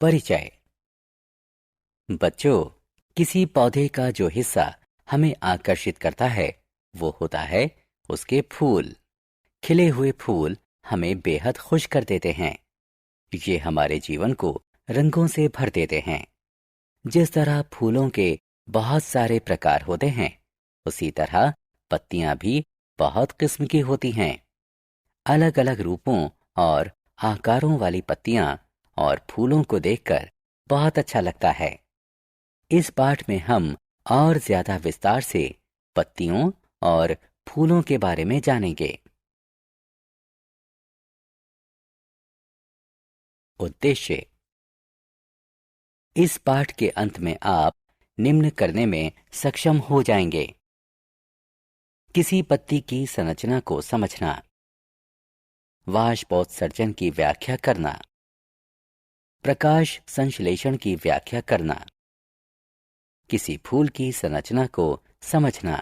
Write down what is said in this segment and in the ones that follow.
परिचय। बच्चों, किसी पौधे का जो हिस्सा हमें आकर्षित करता है वो होता है उसके फूल। खिले हुए फूल हमें बेहद खुश कर देते हैं। ये हमारे जीवन को रंगों से भर देते हैं। जिस तरह फूलों के बहुत सारे प्रकार होते हैं, उसी तरह पत्तियां भी बहुत किस्म की होती हैं। अलग अलग रूपों और आकारों वाली पत्तियां और फूलों को देखकर बहुत अच्छा लगता है। इस पाठ में हम और ज्यादा विस्तार से पत्तियों और फूलों के बारे में जानेंगे। उद्देश्य। इस पाठ के अंत में आप निम्न करने में सक्षम हो जाएंगे। किसी पत्ती की संरचना को समझना, वाष्पोत्सर्जन की व्याख्या करना, प्रकाश संश्लेषण की व्याख्या करना, किसी फूल की संरचना को समझना।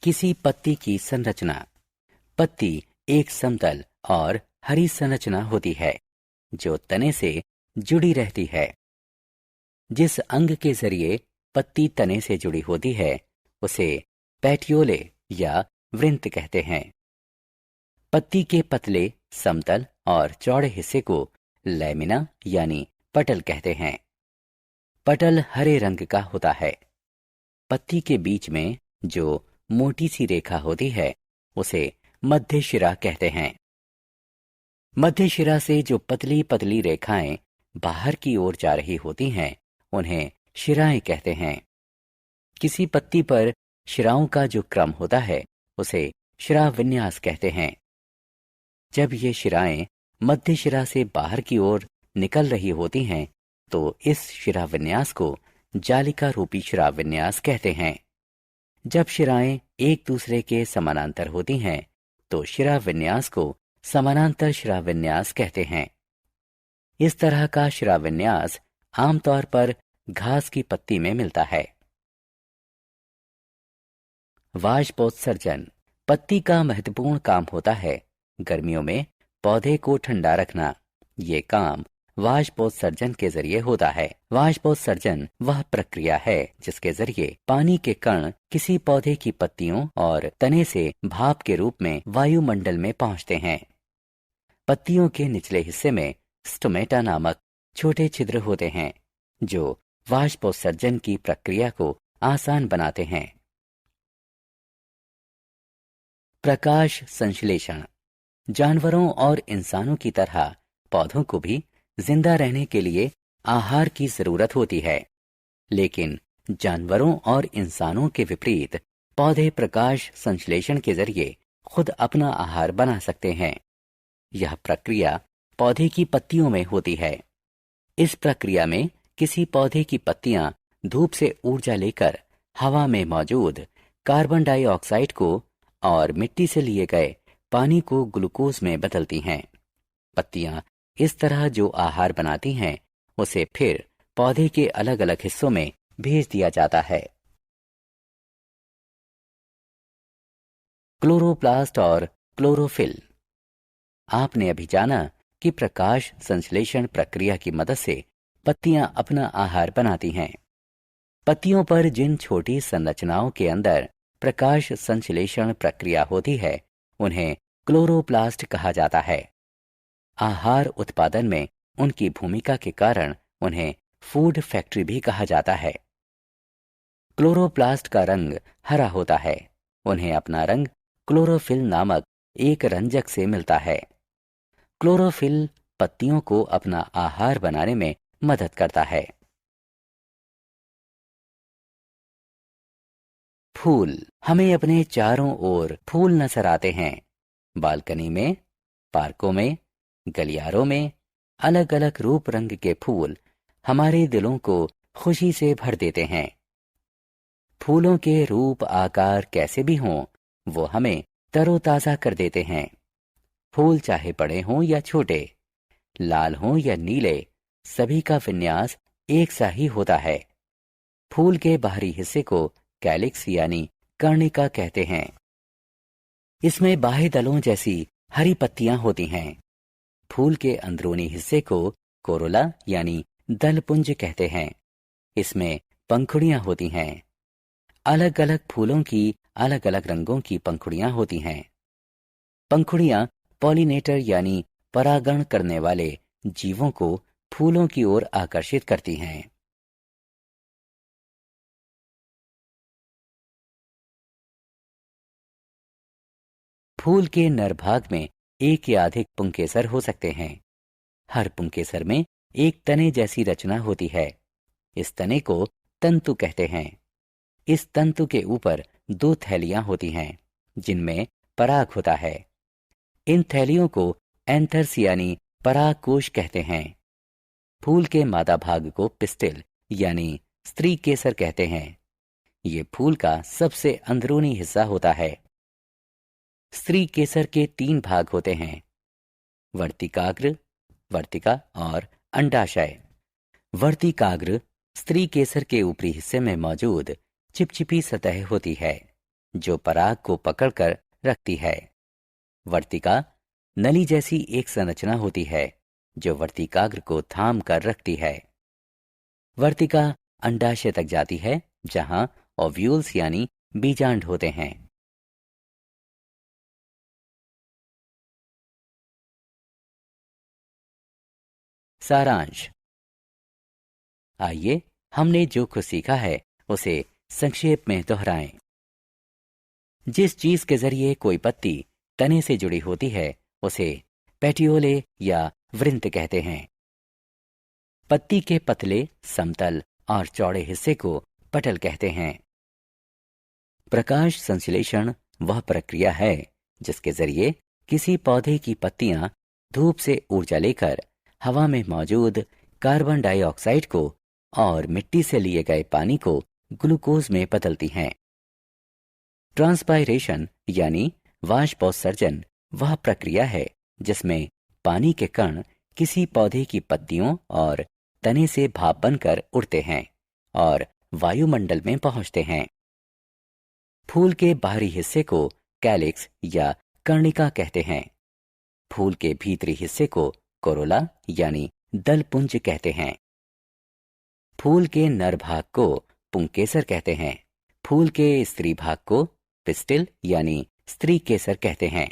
किसी पत्ती की संरचना। पत्ती एक समतल और हरी संरचना होती है जो तने से जुड़ी रहती है। जिस अंग के जरिए पत्ती तने से जुड़ी होती है उसे पैटियोले या वृंत कहते हैं। पत्ती के पतले, समतल और चौड़े हिस्से को लैमिना यानी पटल कहते हैं। पटल हरे रंग का होता है। पत्ती के बीच में जो मोटी सी रेखा होती है उसे मध्य शिरा कहते हैं। मध्य शिरा से जो पतली पतली रेखाएं बाहर की ओर जा रही होती हैं उन्हें शिराएं कहते हैं। किसी पत्ती पर शिराओं का जो क्रम होता है उसे शिरा विन्यास कहते हैं। जब ये शिराएं मध्य शिरा से बाहर की ओर निकल रही होती हैं तो इस शिरा विन्यास को जालिका रूपी शिरा विन्यास कहते हैं। जब शिराएं एक दूसरे के समानांतर होती हैं तो शिरा विन्यास को समानांतर शिरा विन्यास कहते हैं। इस तरह का शिरा विन्यास आमतौर पर घास की पत्ती में मिलता है। वाष्पोत्सर्जन। पत्ती का महत्वपूर्ण काम होता है गर्मियों में पौधे को ठंडा रखना। ये काम वाष्पोत्सर्जन के जरिए होता है। वाष्पोत्सर्जन वह प्रक्रिया है जिसके जरिए पानी के कण किसी पौधे की पत्तियों और तने से भाप के रूप में वायुमंडल में पहुंचते हैं। पत्तियों के निचले हिस्से में स्टोमेटा नामक छोटे छिद्र होते हैं जो वाष्पोत्सर्जन की प्रक्रिया को आसान बनाते हैं। प्रकाश संश्लेषण। जानवरों और इंसानों की तरह पौधों को भी जिंदा रहने के लिए आहार की जरूरत होती है, लेकिन जानवरों और इंसानों के विपरीत पौधे प्रकाश संश्लेषण के जरिए खुद अपना आहार बना सकते हैं। यह प्रक्रिया पौधे की पत्तियों में होती है। इस प्रक्रिया में किसी पौधे की पत्तियां धूप से ऊर्जा लेकर हवा में मौजूद कार्बन डाइऑक्साइड को और मिट्टी से लिए गए पानी को ग्लूकोज में बदलती हैं। पत्तियां इस तरह जो आहार बनाती हैं उसे फिर पौधे के अलग अलग हिस्सों में भेज दिया जाता है। क्लोरोप्लास्ट और क्लोरोफिल। आपने अभी जाना कि प्रकाश संश्लेषण प्रक्रिया की मदद से पत्तियां अपना आहार बनाती हैं। पत्तियों पर जिन छोटी संरचनाओं के अंदर प्रकाश संश्लेषण प्रक्रिया होती है उन्हें क्लोरोप्लास्ट कहा जाता है। आहार उत्पादन में उनकी भूमिका के कारण उन्हें फूड फैक्ट्री भी कहा जाता है। क्लोरोप्लास्ट का रंग हरा होता है। उन्हें अपना रंग क्लोरोफिल नामक एक रंजक से मिलता है। क्लोरोफिल पत्तियों को अपना आहार बनाने में मदद करता है। फूल। हमें अपने चारों ओर फूल नजर आते हैं। बालकनी में, पार्कों में, गलियारों में अलग अलग रूप रंग के फूल हमारे दिलों को खुशी से भर देते हैं। फूलों के रूप आकार कैसे भी हों, वो हमें तरोताजा कर देते हैं। फूल चाहे बड़े हों या छोटे, लाल हों या नीले, सभी का विन्यास एक सा ही होता है। फूल के बाहरी हिस्से को कैलिक्स यानी कर्णिका कहते हैं। इसमें बाह्य दलों जैसी हरी पत्तियां होती हैं। फूल के अंदरूनी हिस्से को कोरोला यानी दलपुंज कहते हैं। इसमें पंखुड़ियां होती हैं। अलग अलग फूलों की अलग अलग रंगों की पंखुड़ियां होती हैं। पंखुड़ियां पॉलिनेटर यानी परागण करने वाले जीवों को फूलों की ओर आकर्षित करती हैं। फूल के नर भाग में एक या अधिक पुंकेसर हो सकते हैं। हर पुंकेसर में एक तने जैसी रचना होती है। इस तने को तंतु कहते हैं। इस तंतु के ऊपर दो थैलियां होती हैं जिनमें पराग होता है। इन थैलियों को एंथर्स यानी पराग कोश कहते हैं। फूल के मादा भाग को पिस्टिल यानी स्त्री केसर कहते हैं। ये फूल का सबसे अंदरूनी हिस्सा होता है। स्त्री केसर के 3 भाग होते हैं, वर्तिकाग्र, वर्तिका और अंडाशय। वर्तिकाग्र स्त्री केसर के ऊपरी हिस्से में मौजूद चिपचिपी सतह होती है जो पराग को पकड़कर रखती है। वर्तिका नली जैसी एक संरचना होती है जो वर्तिकाग्र को थाम कर रखती है। वर्तिका अंडाशय तक जाती है जहां ओव्यूल्स यानी बीजांड होते हैं। सारांश। आइए हमने जो कुछ सीखा है उसे संक्षेप में दोहराएं। जिस चीज के जरिए कोई पत्ती तने से जुड़ी होती है उसे पेटियोले या वृंत कहते हैं। पत्ती के पतले, समतल और चौड़े हिस्से को पटल कहते हैं। प्रकाश संश्लेषण वह प्रक्रिया है जिसके जरिए किसी पौधे की पत्तियां धूप से ऊर्जा लेकर हवा में मौजूद कार्बन डाइऑक्साइड को और मिट्टी से लिए गए पानी को ग्लूकोज में बदलती हैं। ट्रांसपायरेशन यानी वाष्पोत्सर्जन वह प्रक्रिया है जिसमें पानी के कण किसी पौधे की पत्तियों और तने से भाप बनकर उड़ते हैं और वायुमंडल में पहुंचते हैं। फूल के बाहरी हिस्से को कैलिक्स या कर्णिका कहते हैं। फूल के भीतरी हिस्से को कोरोला यानी दलपुंज कहते हैं। फूल के नर भाग को पुंकेसर कहते हैं। फूल के स्त्री भाग को पिस्टिल यानी स्त्री केसर कहते हैं।